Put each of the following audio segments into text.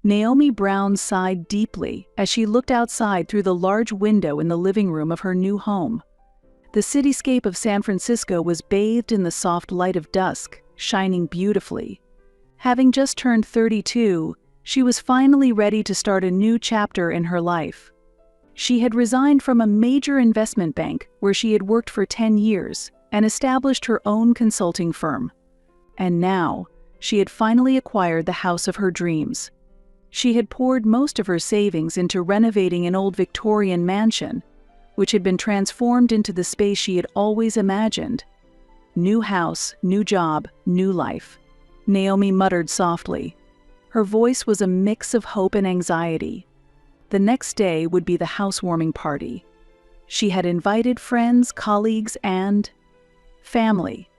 Naomi Brown sighed deeply as she looked outside through the large window in the living room of her new home. The cityscape of San Francisco was bathed in the soft light of dusk, shining beautifully. Having just turned 32, she was finally ready to start a new chapter in her life. She had resigned from a major investment bank where she had worked for 10 years and established her own consulting firm. And now, she had finally acquired the house of her dreams. She had poured most of her savings into renovating an old Victorian mansion, which had been transformed into the space she had always imagined. New house, new job, new life. Naomi muttered softly. Her voice was a mix of hope and anxiety. The next day would be the housewarming party. She had invited friends, colleagues, and family.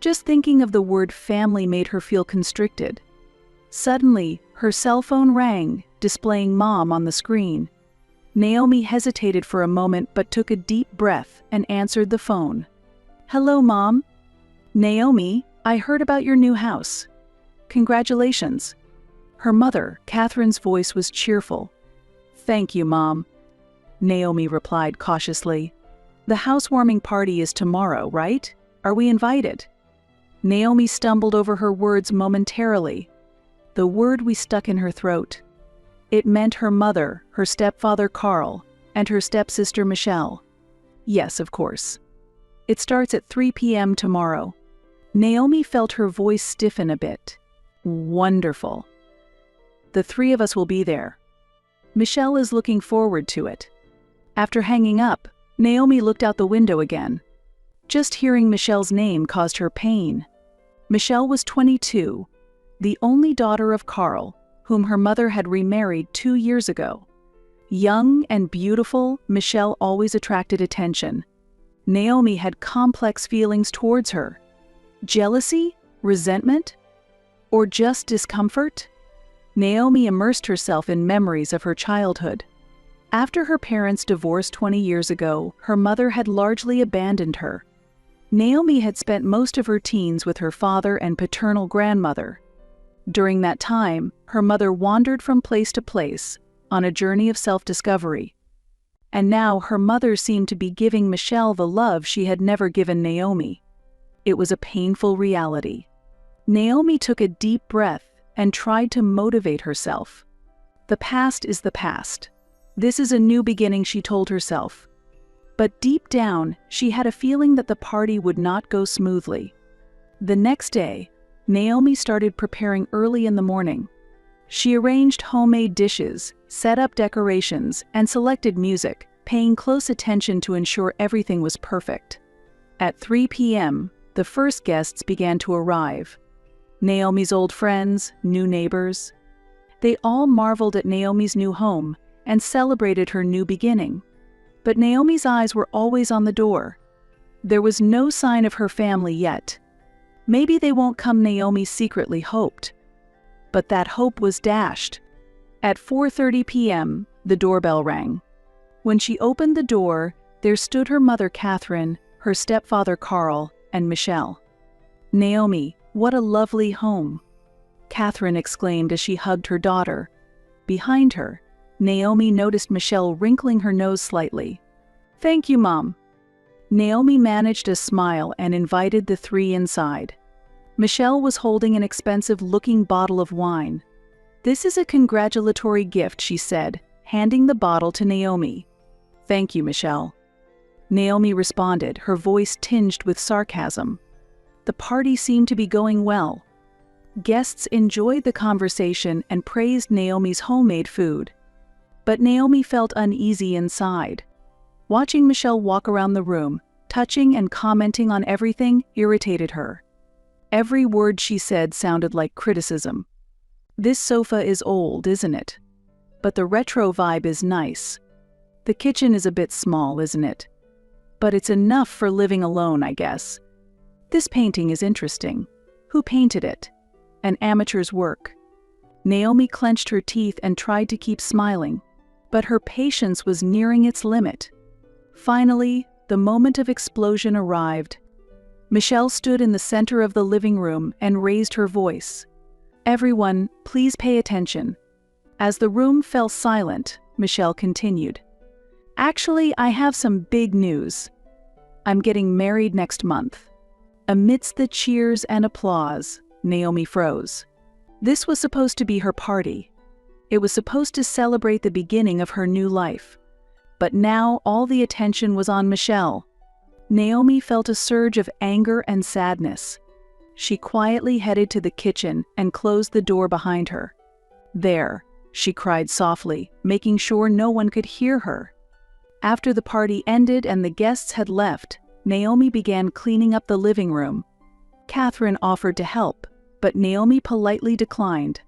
Just thinking of the word family made her feel constricted. Suddenly, her cell phone rang, displaying Mom on the screen. Naomi hesitated for a moment but took a deep breath and answered the phone. Hello, Mom. Naomi, I heard about your new house. Congratulations. Her mother, Catherine's voice was cheerful. Thank you, Mom. Naomi replied cautiously. The housewarming party is tomorrow, right? Are we invited? Naomi stumbled over her words momentarily. The word was stuck in her throat. It meant her mother, her stepfather Carl, and her stepsister Michelle. Yes, of course. It starts at 3 p.m. tomorrow. Naomi felt her voice stiffen a bit. Wonderful. The three of us will be there. Michelle is looking forward to it. After hanging up, Naomi looked out the window again. Just hearing Michelle's name caused her pain. Michelle was 22, the only daughter of Carl, whom her mother had remarried 2 years ago. Young and beautiful, Michelle always attracted attention. Naomi had complex feelings towards her. Jealousy? Resentment? Or just discomfort? Naomi immersed herself in memories of her childhood. After her parents divorced 20 years ago, her mother had largely abandoned her. Naomi had spent most of her teens with her father and paternal grandmother. During that time, her mother wandered from place to place, on a journey of self-discovery. And now her mother seemed to be giving Michelle the love she had never given Naomi. It was a painful reality. Naomi took a deep breath and tried to motivate herself. The past is the past. This is a new beginning, she told herself. But deep down, she had a feeling that the party would not go smoothly. The next day, Naomi started preparing early in the morning. She arranged homemade dishes, set up decorations, and selected music, paying close attention to ensure everything was perfect. At 3 p.m., the first guests began to arrive. Naomi's old friends, new neighbors. They all marveled at Naomi's new home and celebrated her new beginning. But Naomi's eyes were always on the door. There was no sign of her family yet. Maybe they won't come, Naomi secretly hoped. But that hope was dashed. At 4:30 p.m., the doorbell rang. When she opened the door, there stood her mother Catherine, her stepfather Carl, and Michelle. Naomi, what a lovely home, Catherine exclaimed as she hugged her daughter. Behind her, Naomi noticed Michelle wrinkling her nose slightly. Thank you, Mom. Naomi managed a smile and invited the three inside. Michelle was holding an expensive-looking bottle of wine. This is a congratulatory gift, she said, handing the bottle to Naomi. Thank you, Michelle. Naomi responded, her voice tinged with sarcasm. The party seemed to be going well. Guests enjoyed the conversation and praised Naomi's homemade food. But Naomi felt uneasy inside. Watching Michelle walk around the room, touching and commenting on everything, irritated her. Every word she said sounded like criticism. This sofa is old, isn't it? But the retro vibe is nice. The kitchen is a bit small, isn't it? But it's enough for living alone, I guess. This painting is interesting. Who painted it? An amateur's work. Naomi clenched her teeth and tried to keep smiling, but her patience was nearing its limit. Finally, the moment of explosion arrived. Michelle stood in the center of the living room and raised her voice. Everyone, please pay attention. As the room fell silent, Michelle continued. Actually, I have some big news. I'm getting married next month. Amidst the cheers and applause, Naomi froze. This was supposed to be her party. It was supposed to celebrate the beginning of her new life. But now all the attention was on Michelle. Naomi felt a surge of anger and sadness. She quietly headed to the kitchen and closed the door behind her. There, she cried softly, making sure no one could hear her. After the party ended and the guests had left, Naomi began cleaning up the living room. Catherine offered to help, but Naomi politely declined.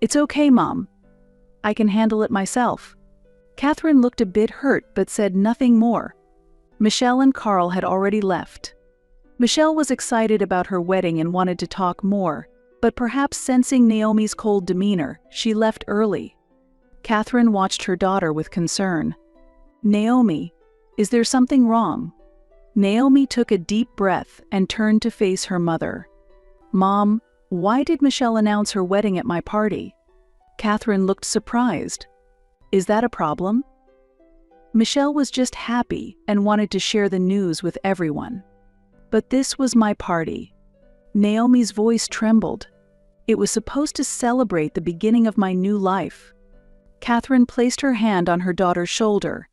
"It's okay, Mom. I can handle it myself." Catherine looked a bit hurt but said nothing more. Michelle and Carl had already left. Michelle was excited about her wedding and wanted to talk more, but perhaps sensing Naomi's cold demeanor, she left early. Catherine watched her daughter with concern. "Naomi, is there something wrong?" Naomi took a deep breath and turned to face her mother. "Mom, why did Michelle announce her wedding at my party?" Catherine looked surprised. "Is that a problem?" Michelle was just happy and wanted to share the news with everyone. "But this was my party." Naomi's voice trembled. "It was supposed to celebrate the beginning of my new life." Catherine placed her hand on her daughter's shoulder.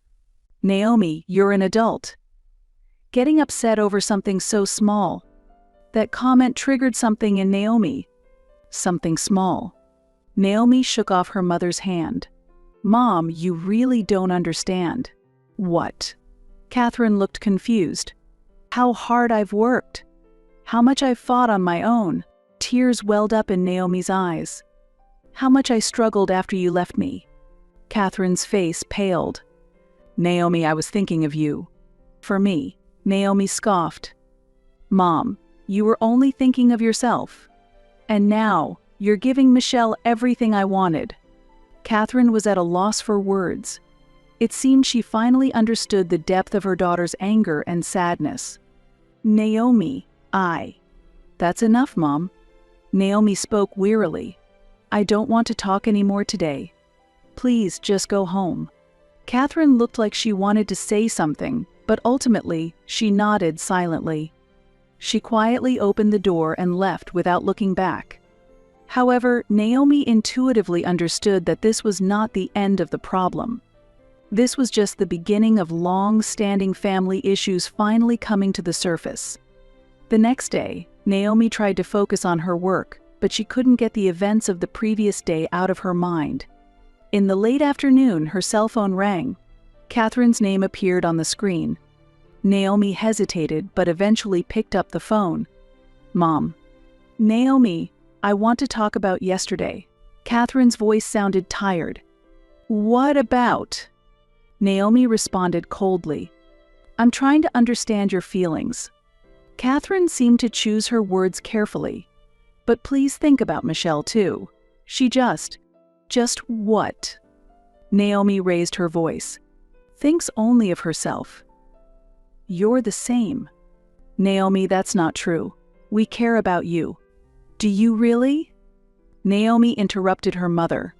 "Naomi, you're an adult. Getting upset over something so small." That comment triggered something in Naomi. Something small. Naomi shook off her mother's hand. "Mom, you really don't understand." "What?" Catherine looked confused. "How hard I've worked. How much I've fought on my own." Tears welled up in Naomi's eyes. "How much I struggled after you left me." Catherine's face paled. "Naomi, I was thinking of you." "For me," Naomi scoffed. "Mom, you were only thinking of yourself. And now, you're giving Michelle everything I wanted." Catherine was at a loss for words. It seemed she finally understood the depth of her daughter's anger and sadness. "Naomi, That's enough, Mom." Naomi spoke wearily. "I don't want to talk anymore today. Please just go home." Catherine looked like she wanted to say something, but ultimately, she nodded silently. She quietly opened the door and left without looking back. However, Naomi intuitively understood that this was not the end of the problem. This was just the beginning of long-standing family issues finally coming to the surface. The next day, Naomi tried to focus on her work, but she couldn't get the events of the previous day out of her mind. In the late afternoon, her cell phone rang. Catherine's name appeared on the screen. Naomi hesitated but eventually picked up the phone. "Mom." "Naomi, I want to talk about yesterday." Catherine's voice sounded tired. "What about?" Naomi responded coldly. "I'm trying to understand your feelings." Catherine seemed to choose her words carefully. "But please think about Michelle too. She just what?" Naomi raised her voice. "Thinks only of herself." "You're the same." "Naomi, that's not true. We care about you." "Do you really?" Naomi interrupted her mother.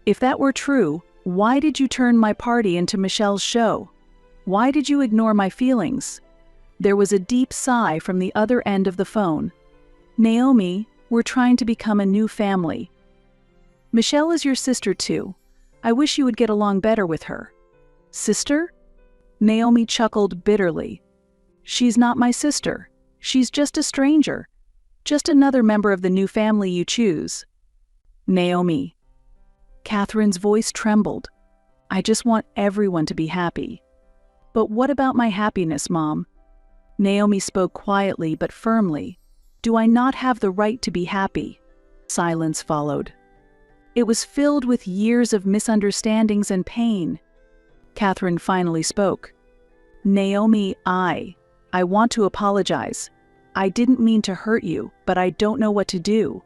"If that were true, why did you turn my party into Michelle's show? Why did you ignore my feelings?" There was a deep sigh from the other end of the phone. "Naomi, we're trying to become a new family. Michelle is your sister too. I wish you would get along better with her." "Sister?" Naomi chuckled bitterly. "She's not my sister. She's just a stranger. Just another member of the new family you choose." "Naomi." Catherine's voice trembled. "I just want everyone to be happy." "But what about my happiness, Mom?" Naomi spoke quietly but firmly. "Do I not have the right to be happy?" Silence followed. It was filled with years of misunderstandings and pain. Catherine finally spoke. "Naomi, I want to apologize. I didn't mean to hurt you, but I don't know what to do."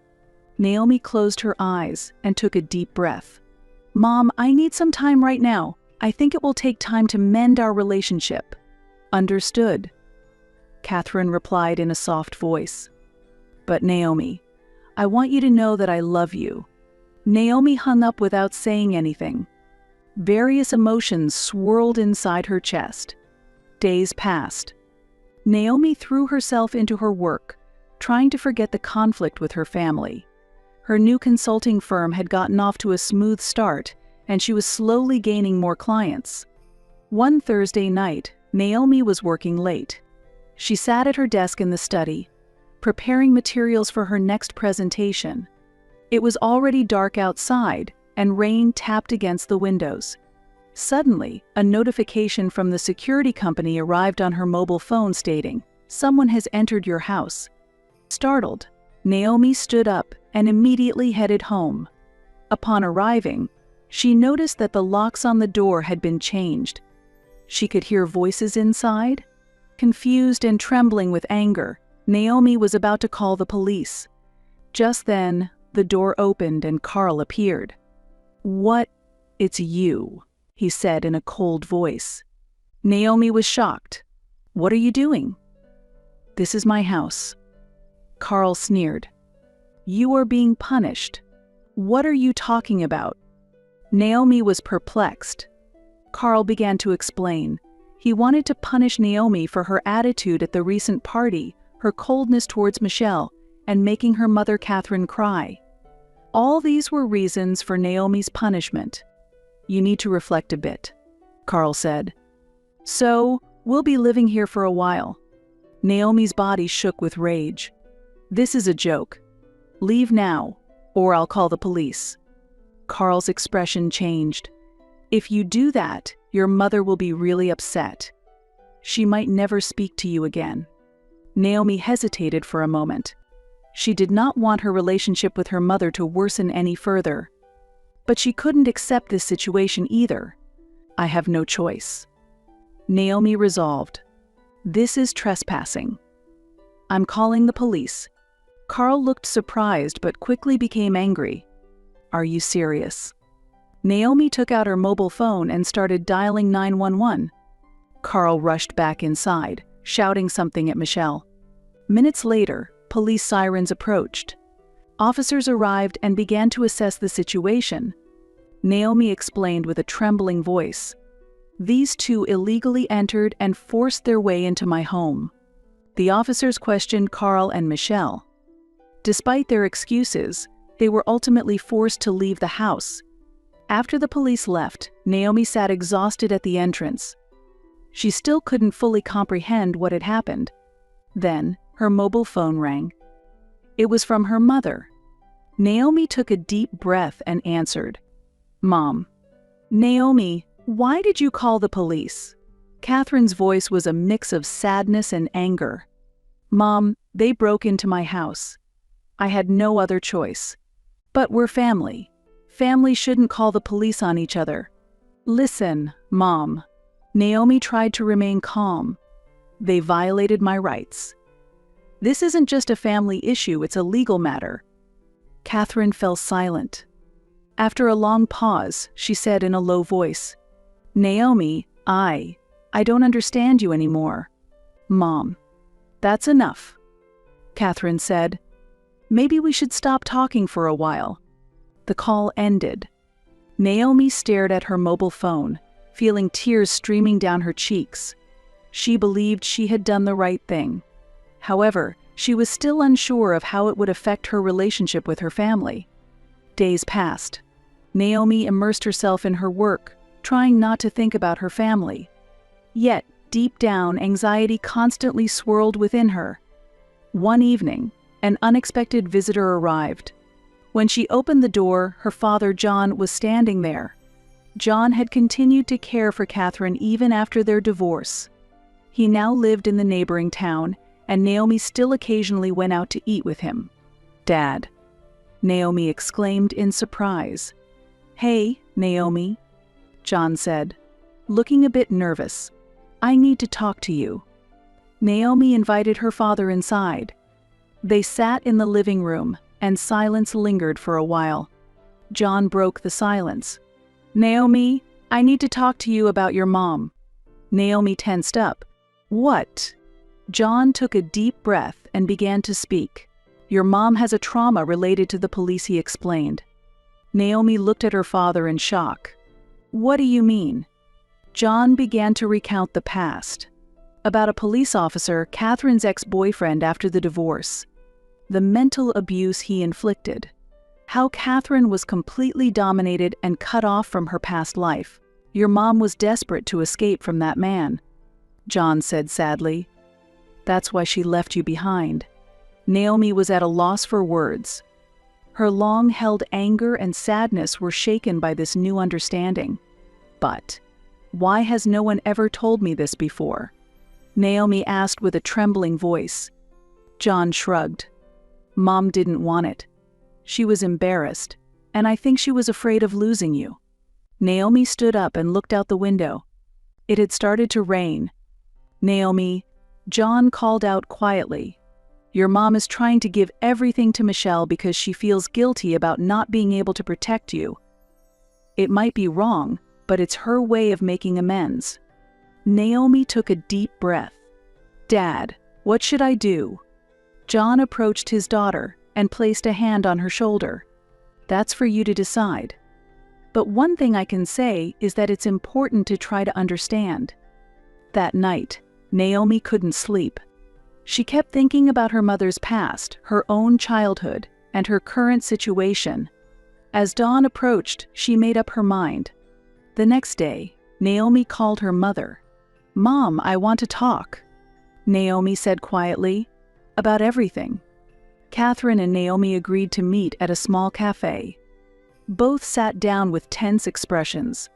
Naomi closed her eyes and took a deep breath. "Mom, I need some time right now. I think it will take time to mend our relationship." "Understood," Catherine replied in a soft voice. "But Naomi, I want you to know that I love you." Naomi hung up without saying anything. Various emotions swirled inside her chest. Days passed. Naomi threw herself into her work, trying to forget the conflict with her family. Her new consulting firm had gotten off to a smooth start, and she was slowly gaining more clients. One Thursday night, Naomi was working late. She sat at her desk in the study, preparing materials for her next presentation. It was already dark outside, and rain tapped against the windows. Suddenly, a notification from the security company arrived on her mobile phone stating, "Someone has entered your house." Startled, Naomi stood up and immediately headed home. Upon arriving, she noticed that the locks on the door had been changed. She could hear voices inside. Confused and trembling with anger, Naomi was about to call the police. Just then, the door opened and Carl appeared. "What? It's you," he said in a cold voice. Naomi was shocked. "What are you doing?" "This is my house." Carl sneered. "You are being punished. What are you talking about?" Naomi was perplexed. Carl began to explain. He wanted to punish Naomi for her attitude at the recent party, her coldness towards Michelle, and making her mother Catherine cry. All these were reasons for Naomi's punishment. "You need to reflect a bit," Carl said. "So, we'll be living here for a while." Naomi's body shook with rage. "This is a joke. Leave now, or I'll call the police." Carl's expression changed. "If you do that, your mother will be really upset. She might never speak to you again." Naomi hesitated for a moment. She did not want her relationship with her mother to worsen any further. But she couldn't accept this situation either. "I have no choice." Naomi resolved. "This is trespassing. I'm calling the police." Carl looked surprised but quickly became angry. "Are you serious?" Naomi took out her mobile phone and started dialing 911. Carl rushed back inside, shouting something at Michelle. Minutes later, police sirens approached. Officers arrived and began to assess the situation. Naomi explained with a trembling voice, "These two illegally entered and forced their way into my home." The officers questioned Carl and Michelle. Despite their excuses, they were ultimately forced to leave the house. After the police left, Naomi sat exhausted at the entrance. She still couldn't fully comprehend what had happened. Then, her mobile phone rang. It was from her mother. Naomi took a deep breath and answered, "Mom." "Naomi, why did you call the police?" Catherine's voice was a mix of sadness and anger. "Mom, they broke into my house. I had no other choice. But we're family. Family shouldn't call the police on each other." "Listen, Mom." Naomi tried to remain calm. "They violated my rights. This isn't just a family issue, it's a legal matter." Catherine fell silent. After a long pause, she said in a low voice, "Naomi, I don't understand you anymore." "Mom." "That's enough," Catherine said. "Maybe we should stop talking for a while." The call ended. Naomi stared at her mobile phone, feeling tears streaming down her cheeks. She believed she had done the right thing. However, she was still unsure of how it would affect her relationship with her family. Days passed. Naomi immersed herself in her work, trying not to think about her family. Yet, deep down, anxiety constantly swirled within her. One evening, an unexpected visitor arrived. When she opened the door, her father, John, was standing there. John had continued to care for Catherine even after their divorce. He now lived in the neighboring town, and Naomi still occasionally went out to eat with him. "Dad," Naomi exclaimed in surprise. "Hey, Naomi," John said, looking a bit nervous. "I need to talk to you." Naomi invited her father inside. They sat in the living room, and silence lingered for a while. John broke the silence. "Naomi, I need to talk to you about your mom." Naomi tensed up. "What?" John took a deep breath and began to speak. "Your mom has a trauma related to the police," he explained. Naomi looked at her father in shock. "What do you mean?" John began to recount the past. About a police officer, Catherine's ex-boyfriend after the divorce. The mental abuse he inflicted. How Catherine was completely dominated and cut off from her past life. "Your mom was desperate to escape from that man," John said sadly. "That's why she left you behind." Naomi was at a loss for words. Her long-held anger and sadness were shaken by this new understanding. "But why has no one ever told me this before?" Naomi asked with a trembling voice. John shrugged. "Mom didn't want it. She was embarrassed, and I think she was afraid of losing you." Naomi stood up and looked out the window. It had started to rain. "Naomi," John called out quietly, "your mom is trying to give everything to Michelle because she feels guilty about not being able to protect you. It might be wrong, but it's her way of making amends." Naomi took a deep breath. "Dad, what should I do?" John approached his daughter and placed a hand on her shoulder. "That's for you to decide. But one thing I can say is that it's important to try to understand." That night, Naomi couldn't sleep. She kept thinking about her mother's past, her own childhood, and her current situation. As dawn approached, she made up her mind. The next day, Naomi called her mother. "Mom, I want to talk." Naomi said quietly, "About everything." Catherine and Naomi agreed to meet at a small cafe. Both sat down with tense expressions.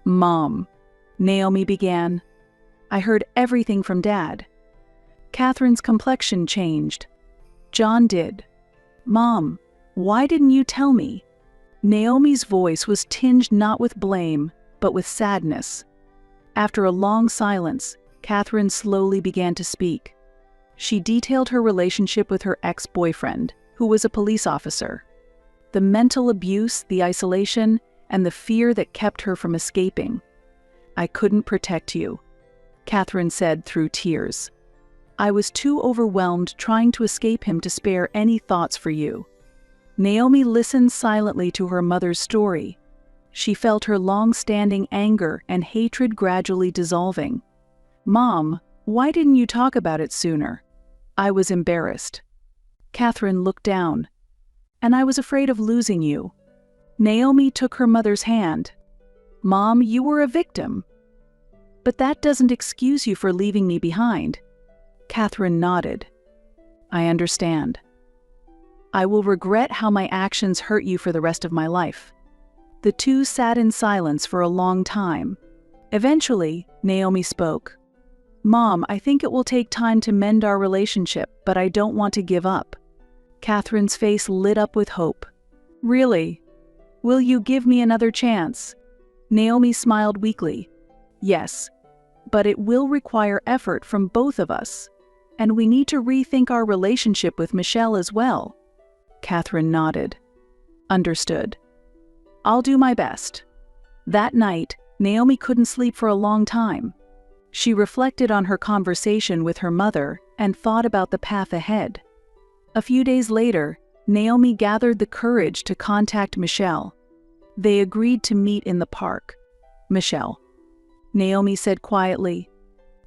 "Mom," Naomi began, "I heard everything from Dad." Catherine's complexion changed. John did. "Mom, why didn't you tell me?" Naomi's voice was tinged not with blame, but with sadness. After a long silence, Catherine slowly began to speak. She detailed her relationship with her ex-boyfriend, who was a police officer. The mental abuse, the isolation, and the fear that kept her from escaping. "I couldn't protect you," Catherine said through tears. "I was too overwhelmed trying to escape him to spare any thoughts for you." Naomi listened silently to her mother's story. She felt her long-standing anger and hatred gradually dissolving. "Mom, why didn't you talk about it sooner?" "I was embarrassed." Catherine looked down. "And I was afraid of losing you." Naomi took her mother's hand. "Mom, you were a victim. But that doesn't excuse you for leaving me behind." Catherine nodded. "I understand. I will regret how my actions hurt you for the rest of my life." The two sat in silence for a long time. Eventually, Naomi spoke. "Mom, I think it will take time to mend our relationship, but I don't want to give up." Catherine's face lit up with hope. "Really? Will you give me another chance?" Naomi smiled weakly. "Yes, but it will require effort from both of us. And we need to rethink our relationship with Michelle as well." Catherine nodded. "Understood. I'll do my best." That night, Naomi couldn't sleep for a long time. She reflected on her conversation with her mother and thought about the path ahead. A few days later, Naomi gathered the courage to contact Michelle. They agreed to meet in the park. "Michelle," Naomi said quietly,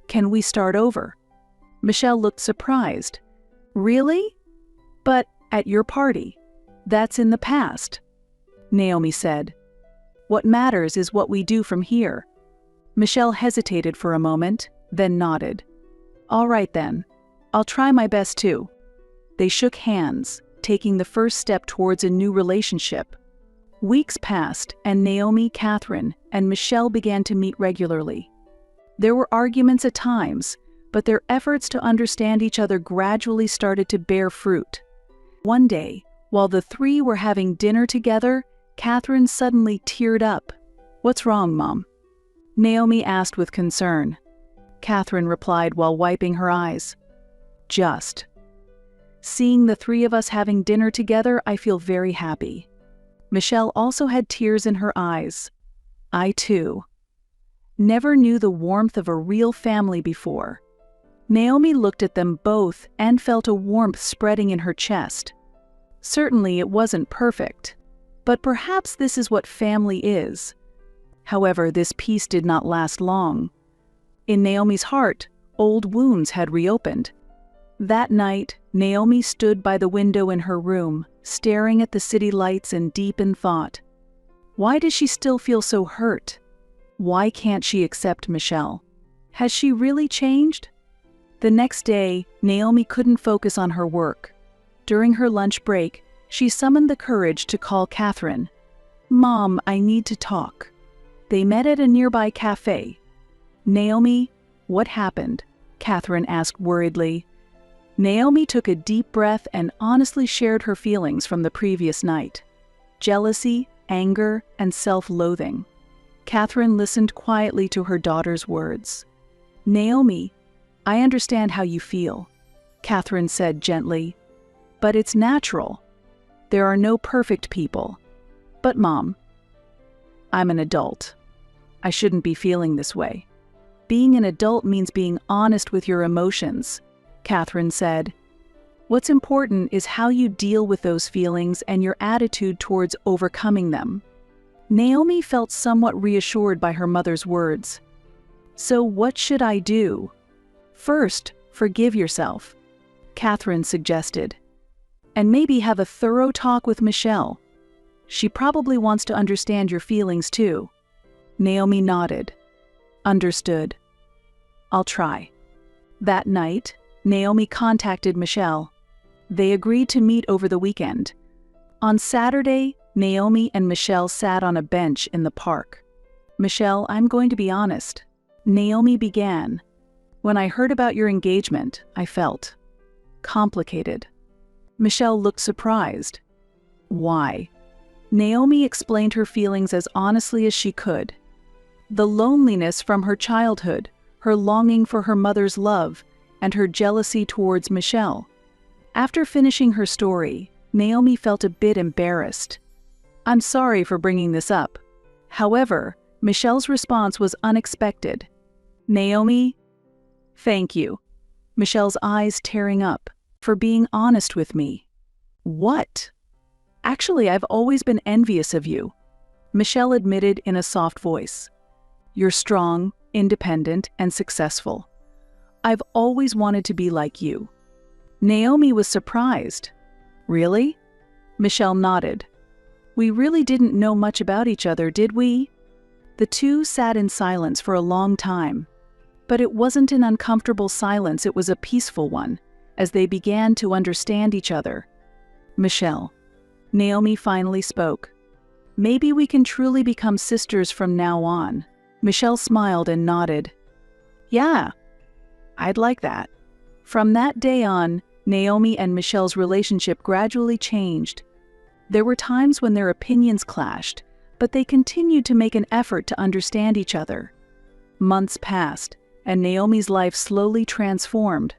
"can we start over?" Michelle looked surprised. "Really? But at your party? That's in the past." Naomi said, "What matters is what we do from here." Michelle hesitated for a moment, then nodded. "All right then. I'll try my best too." They shook hands, taking the first step towards a new relationship. Weeks passed, and Naomi, Catherine, and Michelle began to meet regularly. There were arguments at times, but their efforts to understand each other gradually started to bear fruit. One day, while the three were having dinner together, Catherine suddenly teared up. "What's wrong, Mom?" Naomi asked with concern. Catherine replied while wiping her eyes. "Just. Seeing the three of us having dinner together, I feel very happy." Michelle also had tears in her eyes. "I too. Never knew the warmth of a real family before." Naomi looked at them both and felt a warmth spreading in her chest. Certainly it wasn't perfect, But perhaps this is what family is. However, this peace did not last long. In Naomi's heart, old wounds had reopened. That night, Naomi stood by the window in her room, staring at the city lights in deep in thought. Why does she still feel so hurt? Why can't she accept Michelle? Has she really changed? The next day, Naomi couldn't focus on her work. During her lunch break, she summoned the courage to call Catherine. "Mom, I need to talk." They met at a nearby cafe. "Naomi, what happened?" Catherine asked worriedly. Naomi took a deep breath and honestly shared her feelings from the previous night. Jealousy, anger, and self-loathing. Catherine listened quietly to her daughter's words. "Naomi, I understand how you feel," Catherine said gently. "But it's natural. There are no perfect people. But Mom, I'm an adult. I shouldn't be feeling this way." "Being an adult means being honest with your emotions," Catherine said. "What's important is how you deal with those feelings and your attitude towards overcoming them." Naomi felt somewhat reassured by her mother's words. "So what should I do?" "First, forgive yourself," Catherine suggested. "And maybe have a thorough talk with Michelle. She probably wants to understand your feelings too." Naomi nodded. "Understood. I'll try." That night, Naomi contacted Michelle. They agreed to meet over the weekend. On Saturday, Naomi and Michelle sat on a bench in the park. "Michelle, I'm going to be honest," Naomi began. "When I heard about your engagement, I felt complicated." Michelle looked surprised. "Why?" Naomi explained her feelings as honestly as she could. The loneliness from her childhood, her longing for her mother's love, and her jealousy towards Michelle. After finishing her story, Naomi felt a bit embarrassed. "I'm sorry for bringing this up." However, Michelle's response was unexpected. "Naomi, thank you." Michelle's eyes tearing up. "For being honest with me." "What?" "Actually, I've always been envious of you," Michelle admitted in a soft voice. "You're strong, independent, and successful. I've always wanted to be like you." Naomi was surprised. "Really?" Michelle nodded. "We really didn't know much about each other, did we?" The two sat in silence for a long time. But it wasn't an uncomfortable silence, it was a peaceful one, as they began to understand each other. "Michelle," Naomi finally spoke, "maybe we can truly become sisters from now on." Michelle smiled and nodded. "Yeah, I'd like that." From that day on, Naomi and Michelle's relationship gradually changed. There were times when their opinions clashed, but they continued to make an effort to understand each other. Months passed, and Naomi's life slowly transformed.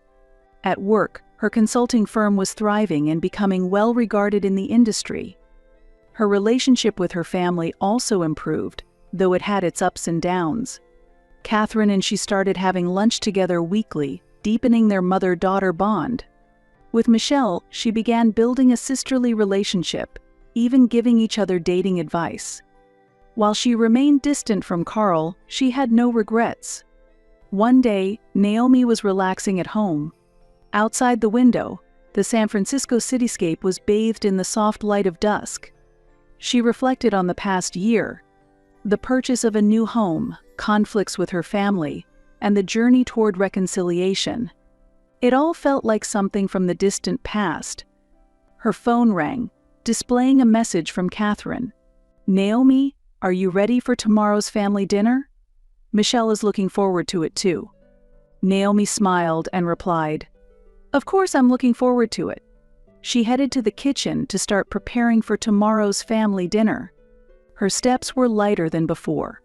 At work, her consulting firm was thriving and becoming well regarded in the industry. Her relationship with her family also improved, though it had its ups and downs. Catherine and she started having lunch together weekly, deepening their mother-daughter bond. With Michelle, she began building a sisterly relationship, even giving each other dating advice. While she remained distant from Carl, she had no regrets. One day, Naomi was relaxing at home. Outside the window, the San Francisco cityscape was bathed in the soft light of dusk. She reflected on the past year, the purchase of a new home, conflicts with her family, and the journey toward reconciliation. It all felt like something from the distant past. Her phone rang, displaying a message from Catherine. "Naomi, are you ready for tomorrow's family dinner? Michelle is looking forward to it too." Naomi smiled and replied, "Of course I'm looking forward to it." She headed to the kitchen to start preparing for tomorrow's family dinner. Her steps were lighter than before.